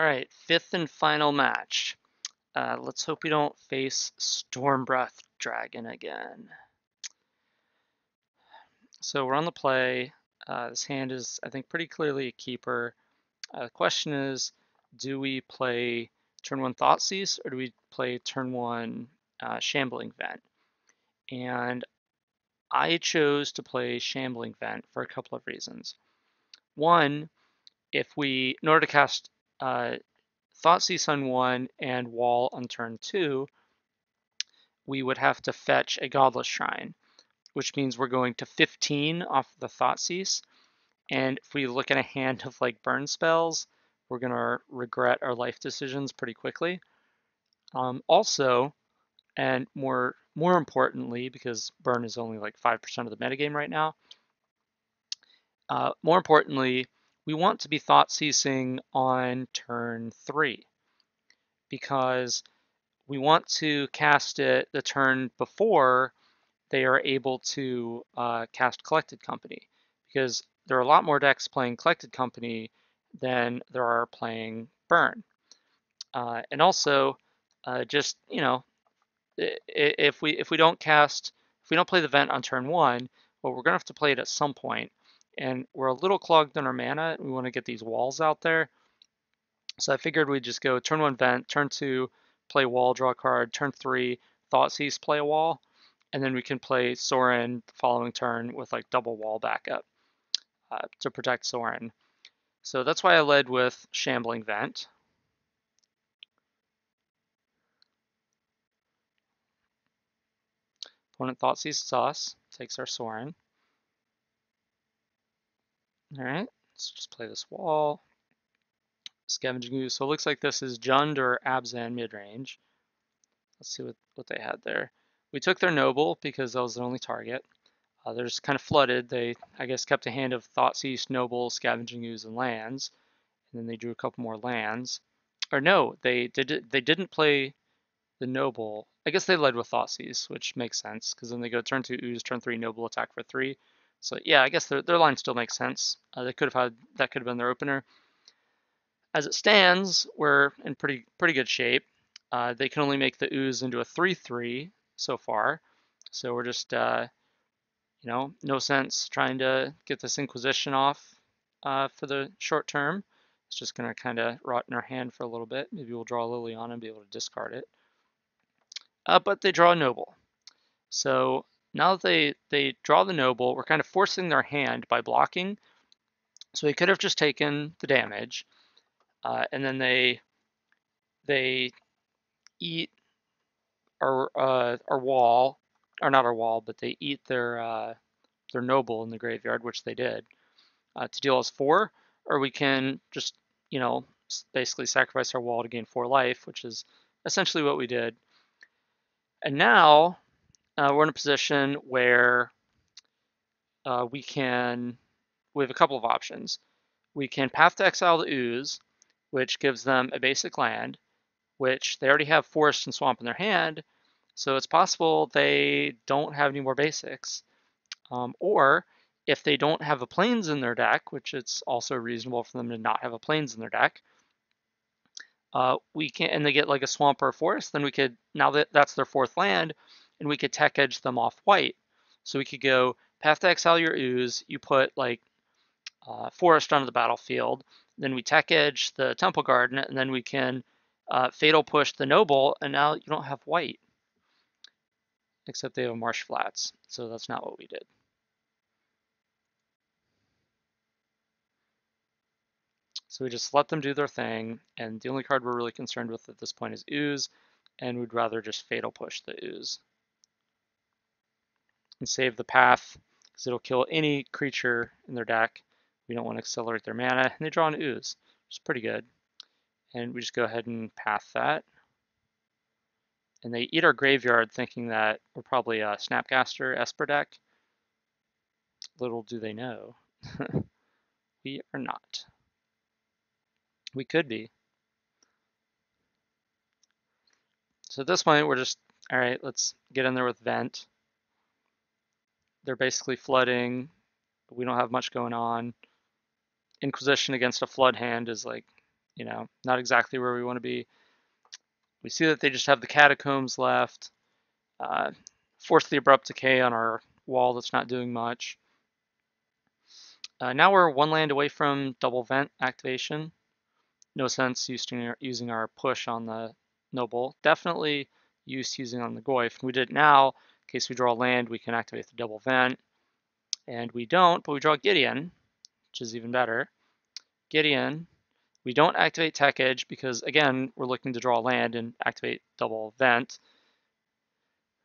All right, fifth and final match. Let's hope we don't face Stormbreath Dragon again. So we're on the play. This hand is, I think, pretty clearly a keeper. The question is, do we play turn 1 Thoughtseize or do we play turn 1 Shambling Vent? And I chose to play Shambling Vent for a couple of reasons. One, in order to cast Thoughtseize on 1 and Wall on turn 2, we would have to fetch a Godless Shrine, which means we're going to 15 off the Thoughtseize. And if we look at a hand of like burn spells, we're going to regret our life decisions pretty quickly. Also, and more importantly, because burn is only like 5% of the metagame right now, more importantly, we want to be Thoughtseizing on turn 3 because we want to cast it the turn before they are able to cast Collected Company, because there are a lot more decks playing Collected Company than there are playing Burn. And also, just if we don't play the Vent on turn 1, well, we're gonna have to play it at some point, and we're a little clogged on our mana. We want to get these walls out there, so I figured we'd just go turn 1 Vent, turn 2 play wall, draw a card, turn 3 Thoughtseize, play a wall, and then we can play Sorin the following turn with like double wall backup to protect Sorin. So that's why I led with Shambling Vent. Opponent Thoughtseizes us, takes our Sorin. All right, let's just play this wall. Scavenging Ooze. So it looks like this is Jund or Abzan midrange. Let's see what they had there. We took their Noble because that was their only target. They're just kind of flooded. They, I guess, kept a hand of Thoughtseize, Noble, Scavenging Ooze, and lands. And then they drew a couple more lands. Or no, they didn't play the Noble. I guess they led with Thoughtseize, which makes sense, because then they go turn 2 Ooze, turn 3 Noble, attack for 3. So yeah, I guess their line still makes sense. They could have had, that could have been their opener. As it stands, we're in pretty good shape. They can only make the Ooze into a 3/3 so far. So we're just no sense trying to get this Inquisition off for the short term. It's just going to kind of rot in our hand for a little bit. Maybe we'll draw Liliana and be able to discard it. But they draw a Noble. So now that they draw the Noble, we're kind of forcing their hand by blocking. So he could have just taken the damage, and then they eat our wall, or not our wall, but they eat their Noble in the graveyard, which they did, to deal us 4, or we can just, basically sacrifice our wall to gain 4 life, which is essentially what we did. And now we're in a position where we have a couple of options. We can Path to Exile the Ooze, which gives them a basic land, which they already have Forest and Swamp in their hand, so it's possible they don't have any more basics. Or if they don't have a Plains in their deck, which it's also reasonable for them to not have a Plains in their deck, we can, and they get like a Swamp or a Forest, then we could, now that that's their 4th land, and we could tech edge them off white. So we could go Path to Exile your Ooze, you put like Forest onto the battlefield, then we tech edge the Temple Garden, and then we can Fatal Push the Noble, and now you don't have white. Except they have Marsh Flats, so that's not what we did. So we just let them do their thing, and the only card we're really concerned with at this point is Ooze, and we'd rather just Fatal Push the Ooze. And save the path, because it'll kill any creature in their deck. We don't want to accelerate their mana, and they draw an Ooze, which is pretty good. And we just go ahead and path that. And they eat our graveyard thinking that we're probably a Snapcaster Esper deck. Little do they know, we are not. We could be. So at this point, we're just, all right, let's get in there with Vent. They're basically flooding. We don't have much going on. Inquisition against a flood hand is like not exactly where we want to be. We see that they just have the Catacombs left. Force the Abrupt Decay on our wall that's not doing much. Now we're 1 land away from double vent activation. No sense using our push on the Noble. Definitely use using on the Goyf. If we did it now, in case we draw land, we can activate the double vent. And we don't, but we draw Gideon, which is even better. Gideon. We don't activate Tech Edge because, again, we're looking to draw land and activate double vent.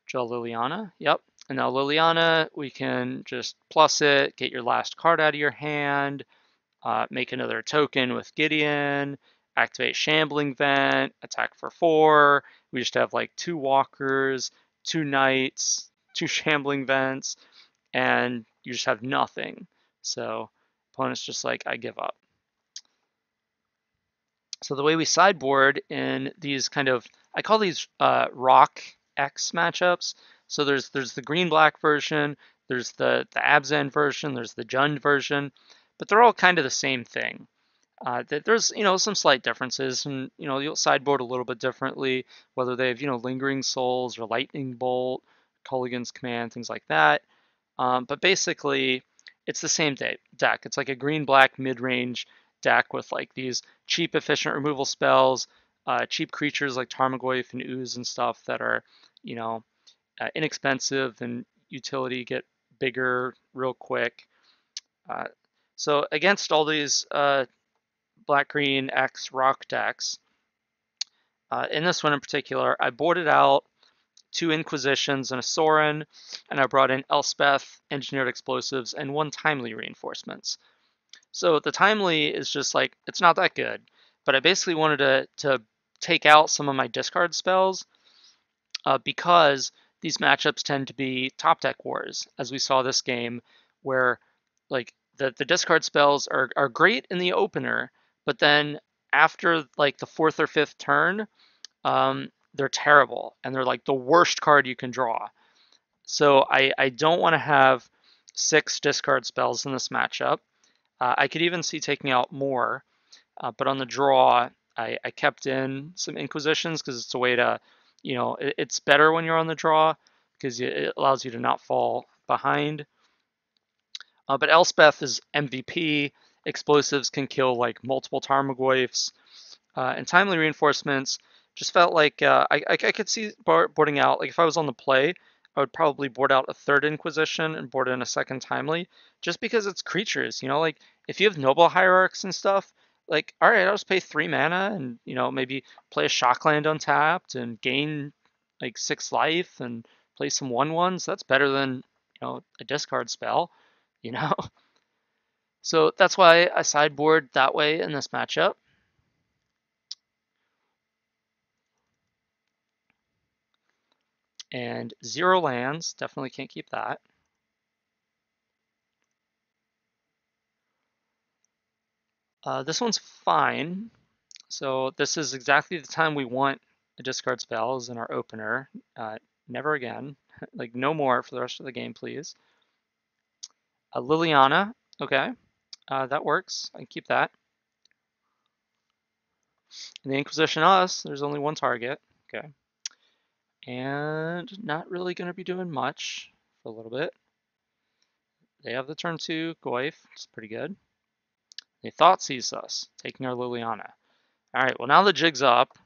Draw Liliana. Yep. And now Liliana, we can just plus it, get your last card out of your hand, make another token with Gideon, activate Shambling Vent, attack for 4. We just have like 2 walkers, 2 knights, 2 Shambling Vents, and you just have nothing. So opponent's just like, I give up. So the way we sideboard in these kind of, I call these rock X matchups. So there's the green-black version, there's the Abzan version, there's the Jund version, but they're all kind of the same thing. There's some slight differences, and you'll sideboard a little bit differently, whether they have Lingering Souls or Lightning Bolt, Culligan's Command, things like that. But basically, it's the same deck. It's like a green-black mid-range deck with like these cheap, efficient removal spells, cheap creatures like Tarmogoyf and Ooze and stuff that are, inexpensive and utility get bigger real quick. So against all these black-green X rock decks, in this one in particular, I boarded out 2 Inquisitions and a Sorin, and I brought in Elspeth, Engineered Explosives, and 1 Timely Reinforcements. So the Timely is just like, it's not that good, but I basically wanted to take out some of my discard spells because these matchups tend to be top deck wars, as we saw this game, where like the discard spells are great in the opener, but then after like the 4th or 5th turn, they're terrible, and they're like the worst card you can draw. So I don't want to have 6 discard spells in this matchup. I could even see taking out more, but on the draw, I kept in some Inquisitions because it's a way to, it's better when you're on the draw because it allows you to not fall behind. But Elspeth is MVP. Explosives can kill like multiple Tarmogoyfs. And Timely Reinforcements just felt like I could see boarding out. Like if I was on the play, I would probably board out a 3rd Inquisition and board in a 2nd Timely, just because it's creatures. Like if you have Noble Hierarchs and stuff, like all right, I'll just pay 3 mana and maybe play a Shockland untapped and gain like 6 life and play some 1/1s. That's better than a discard spell. You know. So that's why I sideboard that way in this matchup. And 0 lands, definitely can't keep that. This one's fine. So this is exactly the time we want a discard spell is in our opener. Never again. Like no more for the rest of the game, please. Liliana, okay. That works. I can keep that. In the Inquisition Us, there's only 1 target. Okay. And not really going to be doing much for a little bit. They have the turn 2 Goyf, which is pretty good. They thought sees us, taking our Liliana. All right, well, now the jig's up.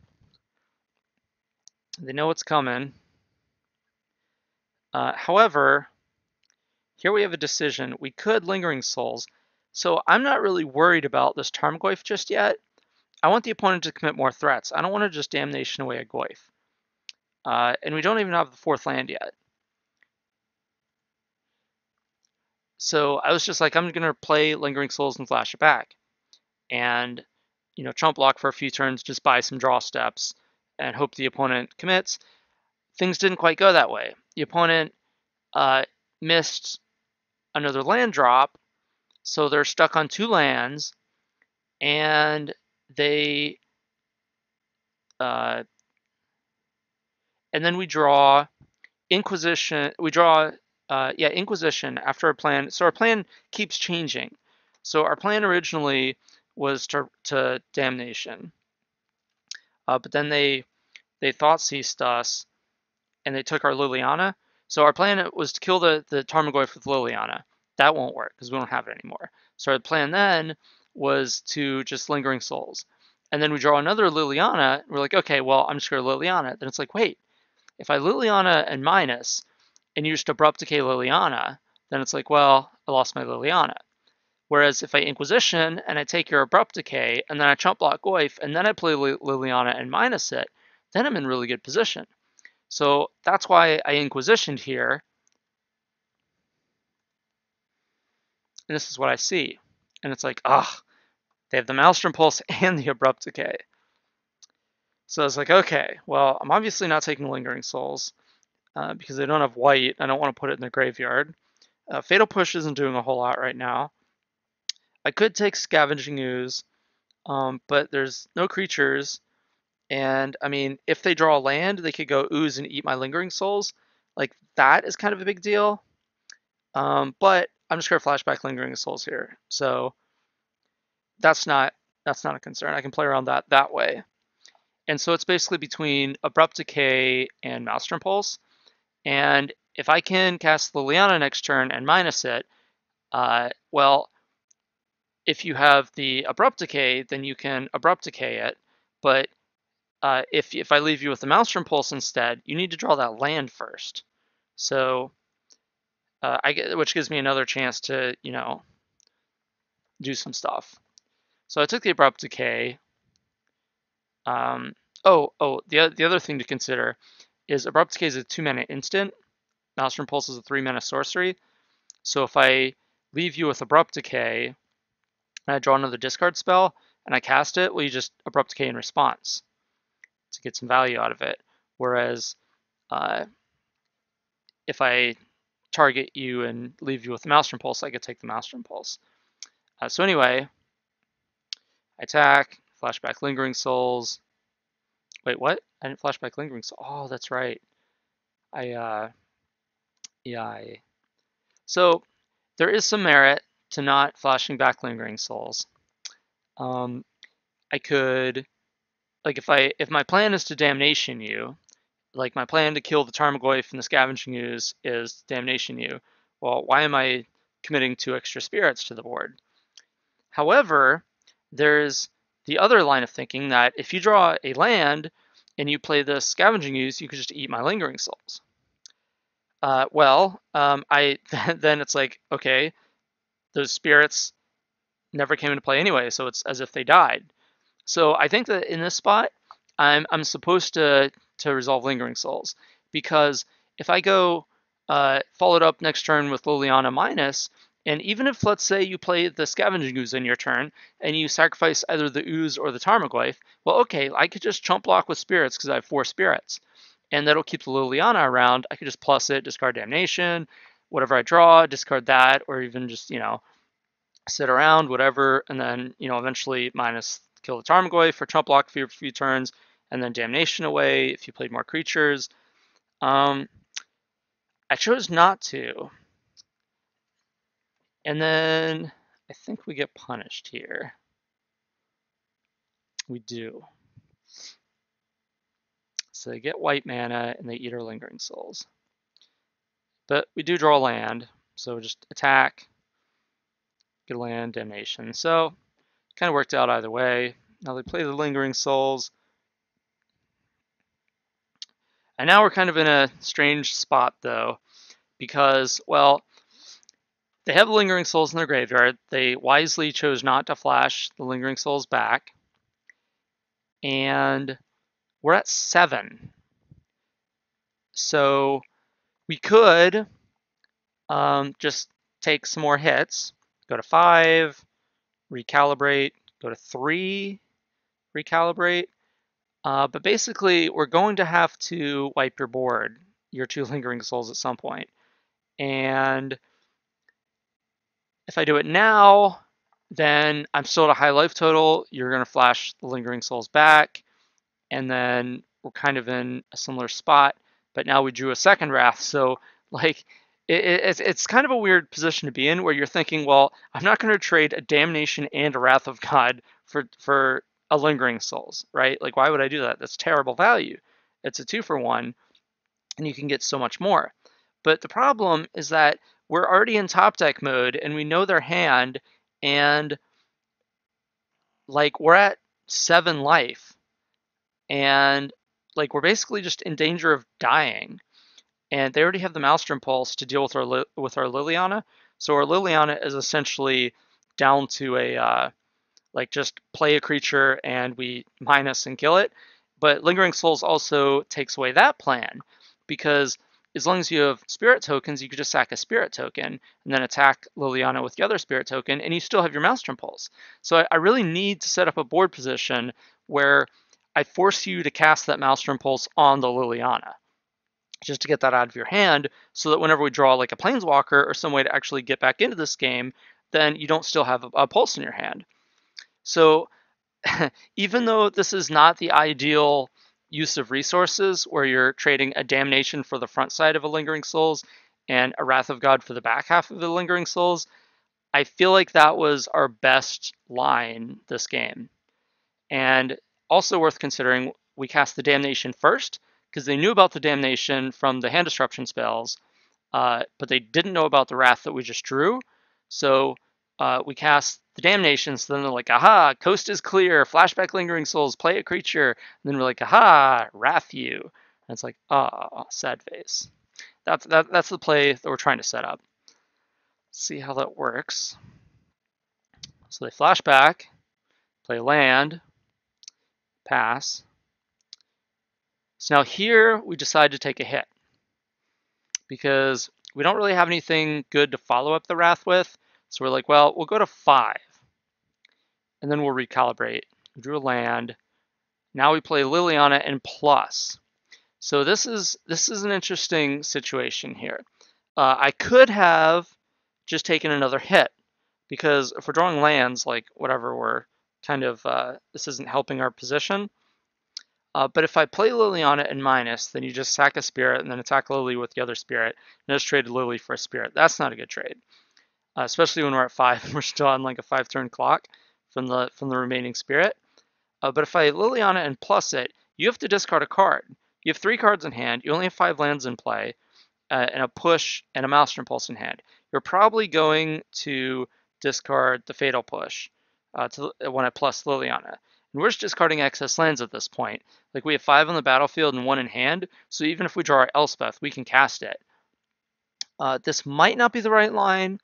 They know what's coming. However, here we have a decision. We could Lingering Souls. So I'm not really worried about this Tarmogoyf just yet. I want the opponent to commit more threats. I don't want to just Damnation away a Goyf. And we don't even have the 4th land yet. So I was just like, I'm going to play Lingering Souls and flash it back. And, chump block for a few turns, just buy some draw steps, and hope the opponent commits. Things didn't quite go that way. The opponent missed another land drop, so they're stuck on 2 lands, and they and then we draw Inquisition. We draw Inquisition after our plan. So our plan keeps changing. So our plan originally was to Damnation. But then they thought ceased us, and they took our Liliana. So our plan was to kill the Tarmogoyf with Liliana. That won't work because we don't have it anymore. So our plan then was to just Lingering Souls. And then we draw another Liliana. We're like, okay, well, I'm just going to Liliana. Then it's like, wait, if I Liliana and minus and you just Abrupt Decay Liliana, then it's like, well, I lost my Liliana. Whereas if I Inquisition and I take your Abrupt Decay and then I Chump Block Goyf and then I play Liliana and minus it, then I'm in really good position. So that's why I Inquisitioned here. And this is what I see. And it's like, they have the Maelstrom Pulse and the Abrupt Decay. So I was like, okay, well, I'm obviously not taking Lingering Souls because they don't have white. I don't want to put it in the graveyard. Fatal Push isn't doing a whole lot right now. I could take Scavenging Ooze, but there's no creatures. And I mean, if they draw a land, they could go Ooze and eat my Lingering Souls. Like, that is kind of a big deal. But I'm just going to flashback Lingering Souls here. So that's not a concern. I can play around that way. And so it's basically between Abrupt Decay and Maelstrom Pulse. And if I can cast Liliana next turn and minus it, well, if you have the Abrupt Decay, then you can Abrupt Decay it. But if I leave you with the Maelstrom Pulse instead, you need to draw that land first. So which gives me another chance to, do some stuff. So I took the Abrupt Decay. The other thing to consider is Abrupt Decay is a 2-mana instant. Maelstrom Pulse is a 3-mana sorcery. So if I leave you with Abrupt Decay, and I draw another discard spell, and I cast it, well, you just Abrupt Decay in response to get some value out of it. Whereas if I target you and leave you with the Maelstrom Pulse, I could take the Maelstrom Pulse. So anyway, I attack, flashback Lingering Souls. Wait, what? I didn't flashback Lingering Souls. Oh, that's right. So there is some merit to not flashing back Lingering Souls. I could, like, if my plan is to Damnation you, like my plan to kill the Tarmogoyf and the Scavenging Ooze is Damnation you, well, why am I committing 2 extra spirits to the board? However, there's the other line of thinking that if you draw a land and you play the Scavenging Ooze, you could just eat my Lingering Souls. Then it's like, okay, those spirits never came into play anyway, so it's as if they died. So I think that in this spot, I'm supposed to resolve Lingering Souls, because if I go followed up next turn with Liliana minus, and even if, let's say, you play the Scavenging Ooze in your turn, and you sacrifice either the Ooze or the Tarmogoyf, well, okay, I could just chump block with spirits because I have 4 spirits. And that'll keep the Liliana around. I could just plus it, discard Damnation, whatever I draw, discard that, or even just, sit around, whatever, and then, eventually minus kill the Tarmogoyf for chump block for a few turns, and then Damnation away if you played more creatures. I chose not to. And then I think we get punished here. We do. So they get white mana and they eat our Lingering Souls. But we do draw land, so just attack, get a land, Damnation. So kind of worked out either way. Now they play the Lingering Souls. And now we're kind of in a strange spot, though, because, well, they have Lingering Souls in their graveyard. They wisely chose not to flash the Lingering Souls back. And we're at 7. So we could just take some more hits, go to 5, recalibrate, go to 3, recalibrate. But basically, we're going to have to wipe your board, your 2 Lingering Souls at some point. And if I do it now, then I'm still at a high life total. You're going to flash the Lingering Souls back, and then we're kind of in a similar spot. But now we drew a second Wrath, so like it's kind of a weird position to be in, where you're thinking, well, I'm not going to trade a Damnation and a Wrath of God for a Lingering Souls, right? Like, why would I do that? That's terrible value. It's a 2-for-1, and you can get so much more. But the problem is that we're already in top deck mode, and we know their hand, and like we're at 7 life, and like we're basically just in danger of dying. And they already have the Maelstrom Pulse to deal with our Liliana. So our Liliana is essentially down to a like just play a creature and we minus and kill it. But Lingering Souls also takes away that plan, because as long as you have spirit tokens, you could just sack a spirit token and then attack Liliana with the other spirit token, and you still have your Maelstrom Pulse. So I really need to set up a board position where I force you to cast that Maelstrom Pulse on the Liliana, just to get that out of your hand, so that whenever we draw like a planeswalker or some way to actually get back into this game, then you don't still have a pulse in your hand. So even though this is not the ideal use of resources, where you're trading a Damnation for the front side of a Lingering Souls and a Wrath of God for the back half of the Lingering Souls, I feel like that was our best line this game. And also worth considering, we cast the Damnation first, because they knew about the Damnation from the hand disruption spells, but they didn't know about the Wrath that we just drew. So we cast the Damnation, so then they're like, aha, coast is clear, flashback Lingering Souls, play a creature. And then we're like, aha, Wrath you. And it's like, ah, sad face. That's the play that we're trying to set up. Let's see how that works. So they flashback, play land, pass. So now here we decide to take a hit, because we don't really have anything good to follow up the Wrath with. So we're like, well, we'll go to 5, and then we'll recalibrate. We drew a land. Now we play Liliana and plus. So this is an interesting situation here. I could have just taken another hit, because if we're drawing lands, like whatever, we're kind of this isn't helping our position. But if I play Liliana and minus, then you just sack a spirit and then attack Lily with the other spirit, and just trade Lily for a spirit. That's not a good trade, especially when we're at 5 and we're still on like a 5-turn clock from the remaining spirit. But if I Liliana and plus it, you have to discard a card. You have 3 cards in hand. You only have 5 lands in play, and a push and a Maelstrom Pulse in hand. You're probably going to discard the Fatal Push when I plus Liliana. And we're just discarding excess lands at this point. Like, we have 5 on the battlefield and 1 in hand, so even if we draw our Elspeth, we can cast it. This might not be the right line,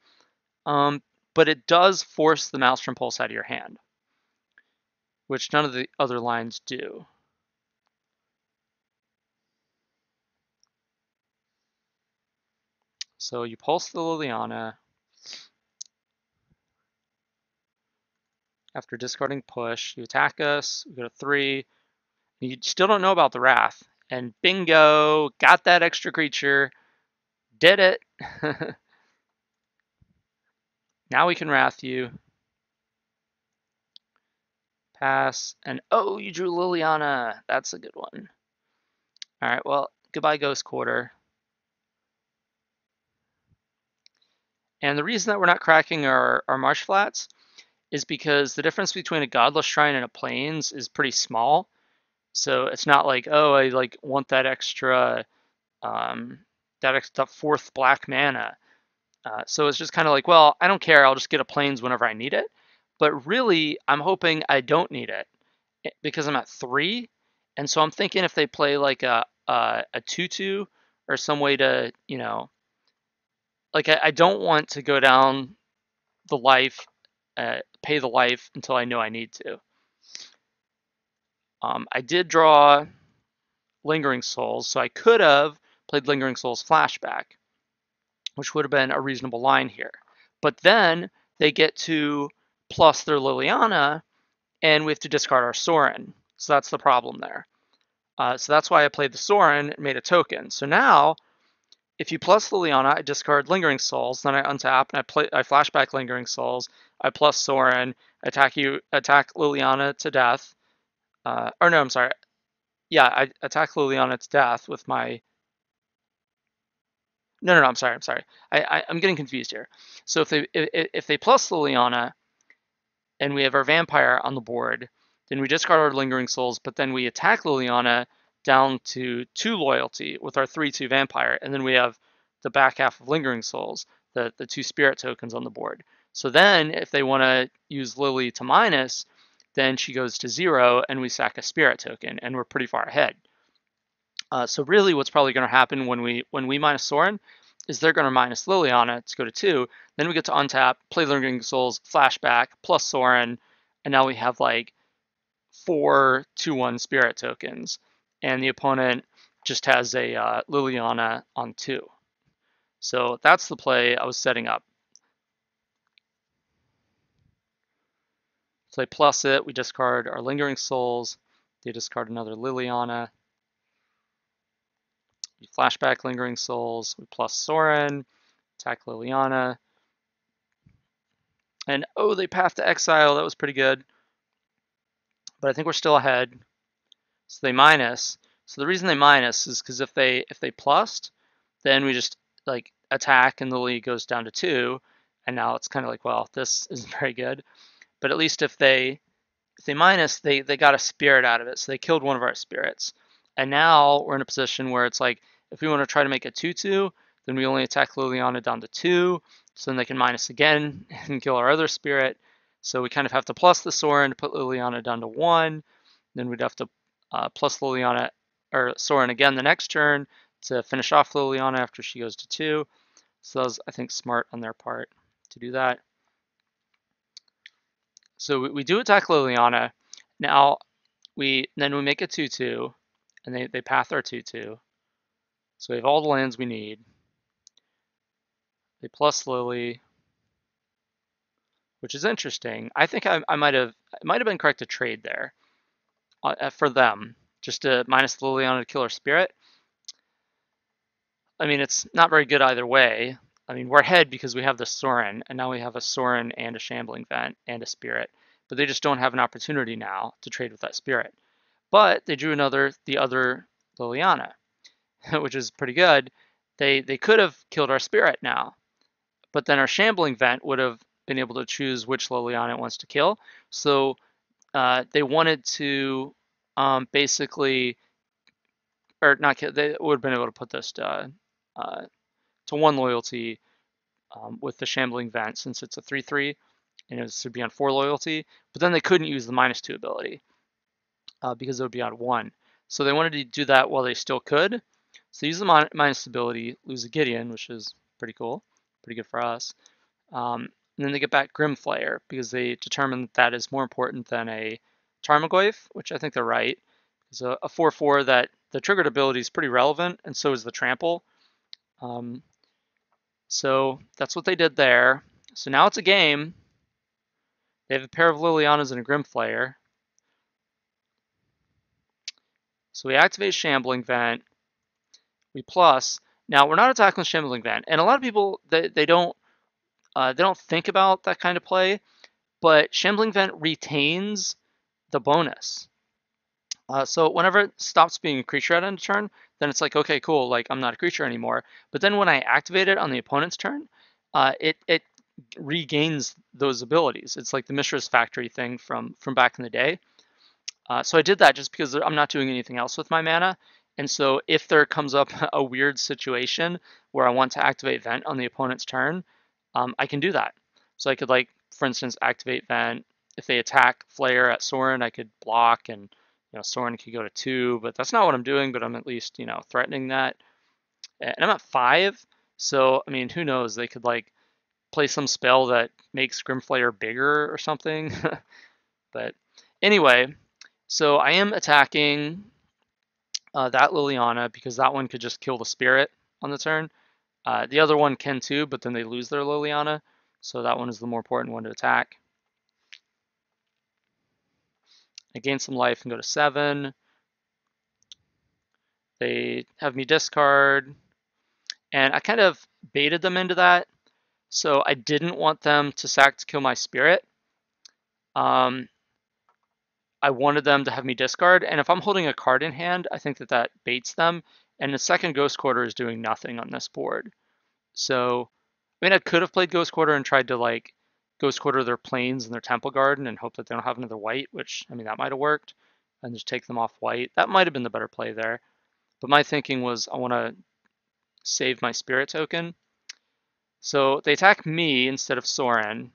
but it does force the Maelstrom Pulse out of your hand, which none of the other lines do. So you pulse the Liliana after discarding push. You attack us. We go to 3. You still don't know about the Wrath. And bingo, got that extra creature. Did it. Now we can Wrath you. Pass. And oh, you drew Liliana. That's a good one. All right, well, goodbye, Ghost Quarter. And the reason that we're not cracking our Marsh Flats is because the difference between a Godless Shrine and a Plains is pretty small. So it's not like, oh, I like want that extra, that 4th black mana. So it's just kind of like, well, I don't care. I'll just get a Plains whenever I need it. But really, I'm hoping I don't need it, because I'm at 3. And so I'm thinking if they play like a 2/2 or some way to, you know, like I don't want to go down the life, pay the life until I know I need to. I did draw Lingering Souls, so I could have played Lingering Souls Flashback, which would have been a reasonable line here. But then they get to plus their Liliana, and we have to discard our Sorin. So that's the problem there. So that's why I played the Sorin and made a token. So now, if you plus Liliana, I discard Lingering Souls, then I untap and I flashback Lingering Souls. I plus Sorin, attack Liliana to death. Or no, I'm sorry. Yeah, I attack Liliana to death with my No, I'm sorry. I'm getting confused here. So if they plus Liliana and we have our vampire on the board, then we discard our lingering souls, but then we attack Liliana down to 2 loyalty with our 3/2 vampire, and then we have the back half of lingering souls, the 2 spirit tokens on the board. So then if they want to use Lily to minus, then she goes to 0 and we sack a spirit token, and we're pretty far ahead. So really what's probably going to happen when we minus Sorin is they're going to minus Liliana to go to 2. Then we get to untap, play Lingering Souls, flashback, plus Sorin, and now we have like 4 2/1 spirit tokens. And the opponent just has a Liliana on 2. So that's the play I was setting up. Play plus it, we discard our Lingering Souls, they discard another Liliana. We flashback Lingering Souls, we plus Sorin, attack Liliana. And oh, they path to exile. That was pretty good. But I think we're still ahead. So they minus. So the reason they minus is because if they plussed, then we just like attack and the league goes down to 2. And now it's kind of like, well, this isn't very good. But at least if they minus, they got a spirit out of it. So they killed one of our spirits. And now we're in a position where it's like, if we want to try to make a 2/2, then we only attack Liliana down to 2. So then they can minus again and kill our other spirit. So we kind of have to plus the Sorin to put Liliana down to 1. Then we'd have to plus Liliana or Sorin again the next turn to finish off Liliana after she goes to 2. So that was, I think, smart on their part to do that. So we do attack Liliana. Now we make a 2/2, and they path our 2/2. So we have all the lands we need. They plus Lily, which is interesting. I think I might have been correct to trade there for them, just to minus Liliana to kill her spirit. I mean, it's not very good either way. I mean, we're ahead because we have the Sorin, and now we have a Sorin and a Shambling Vent and a Spirit, but they just don't have an opportunity now to trade with that Spirit. But they drew the other Liliana, which is pretty good. They could have killed our Spirit now, but then our Shambling Vent would have been able to choose which Liliana it wants to kill. So they wanted to basically, or not kill, they would have been able to put this to 1 loyalty with the Shambling Vent since it's a 3/3 and it would be on 4 loyalty. But then they couldn't use the -2 ability because it would be on 1. So they wanted to do that while they still could. So use the minus ability, lose a Gideon, which is pretty cool, pretty good for us. And then they get back Grimflayer because they determined that is more important than a Tarmogoyf, which I think they're right. It's a 4/4 that the triggered ability is pretty relevant, and so is the trample. So that's what they did there. So now it's a game. They have a pair of Lilianas and a Grimflayer. So we activate Shambling Vent. We plus. Now we're not attacking with Shambling Vent, and a lot of people they don't think about that kind of play. But Shambling Vent retains the bonus. So whenever it stops being a creature at end of turn, then it's like, okay, cool, like I'm not a creature anymore. But then when I activate it on the opponent's turn, it regains those abilities. It's like the Mishra's Factory thing from back in the day. So I did that just because I'm not doing anything else with my mana. And so if there comes up a weird situation where I want to activate Vent on the opponent's turn, I can do that. So I could, like, for instance, activate Vent. If they attack Flare at Sorin, I could block, and Sorin could go to 2. But that's not what I'm doing. But I'm at least threatening that. And I'm at 5. So I mean, who knows? They could like play some spell that makes Grimflayer bigger or something. But anyway, so I am attacking that Liliana because that one could just kill the spirit on the turn. The other one can too, but then they lose their Liliana. So that one is the more important one to attack. I gain some life and go to 7. They have me discard. And I kind of baited them into that. So I didn't want them to sack to kill my spirit. I wanted them to have me discard. And if I'm holding a card in hand, I think that baits them. And the second Ghost Quarter is doing nothing on this board. So, I mean, I could have played Ghost Quarter and tried to like Ghost Quarter their planes and their Temple Garden and hope that they don't have another white, which, I mean, that might have worked, and just take them off white. That might have been the better play there. But my thinking was I want to save my Spirit token. So they attack me instead of Sorin,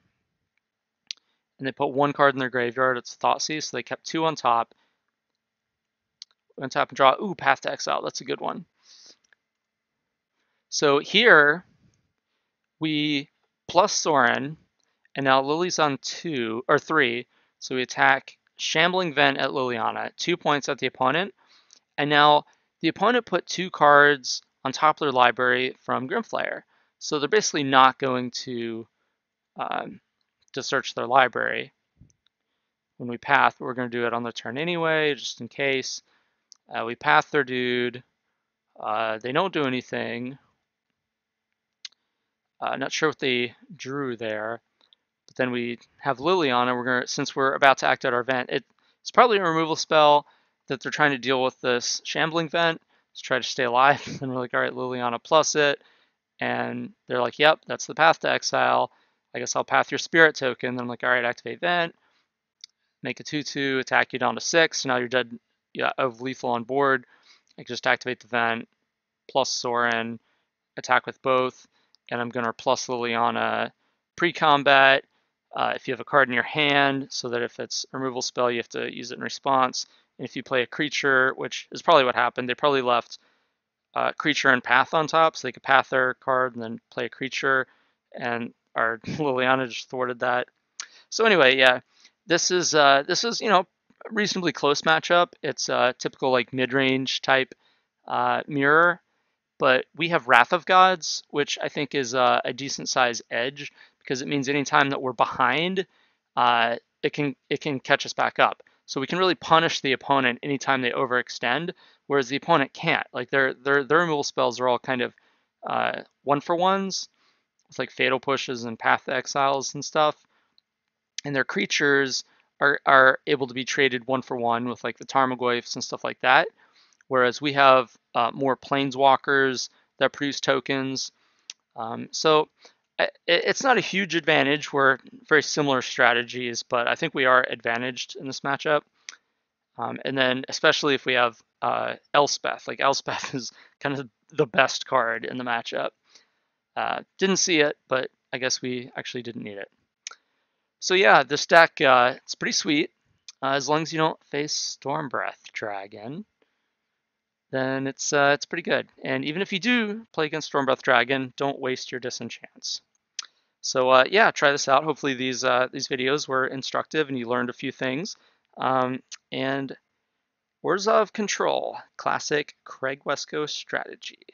and they put one card in their graveyard. It's Thoughtseize, so they kept two on top. Untap and draw. Ooh, Path to Exile. That's a good one. So here we plus Sorin, and now Lily's on 2 or 3. So we attack Shambling Vent at Liliana, 2 points at the opponent, and now the opponent put 2 cards on top of their library from Grimflayer. So they're basically not going to search their library when we path. But we're going to do it on the turn anyway, just in case. We path their dude. They don't do anything. Not sure what they drew there. But then we have Liliana. We're gonna, since we're about to act out our event, it's probably a removal spell that they're trying to deal with this Shambling Vent. Let's try to stay alive. And we're like, all right, Liliana plus it. And they're like, yep, that's the path to exile. I guess I'll path your Spirit token. Then I'm like, all right, activate Vent. Make a 2/2, attack you down to 6. Now you're dead of lethal on board. I can just activate the Vent, plus Sorin, attack with both, and I'm going to plus Liliana pre-combat. If you have a card in your hand, so that if it's a removal spell, you have to use it in response. And if you play a creature, which is probably what happened, they probably left creature and path on top, so they could path their card and then play a creature, and our Liliana just thwarted that. So anyway, yeah, this is a reasonably close matchup. It's a typical like mid-range type mirror. But we have Wrath of Gods, which I think is a decent size edge because it means anytime that we're behind, it can catch us back up. So we can really punish the opponent anytime they overextend, whereas the opponent can't. Like their removal spells are all kind of 1-for-1s with like Fatal Pushes and Path to Exiles and stuff, and their creatures are able to be traded 1-for-1 with like the Tarmogoyfs and stuff like that. Whereas we have more planeswalkers that produce tokens. So it's not a huge advantage. We're very similar strategies, but I think we are advantaged in this matchup. And then especially if we have Elspeth. Like Elspeth is kind of the best card in the matchup. Didn't see it, but I guess we actually didn't need it. So yeah, this deck, it's pretty sweet. As long as you don't face Stormbreath Dragon, then it's pretty good. And even if you do play against Stormbreath Dragon, don't waste your disenchants. So yeah, try this out. Hopefully these videos were instructive and you learned a few things. And Words of Control, classic Craig Wesco strategy.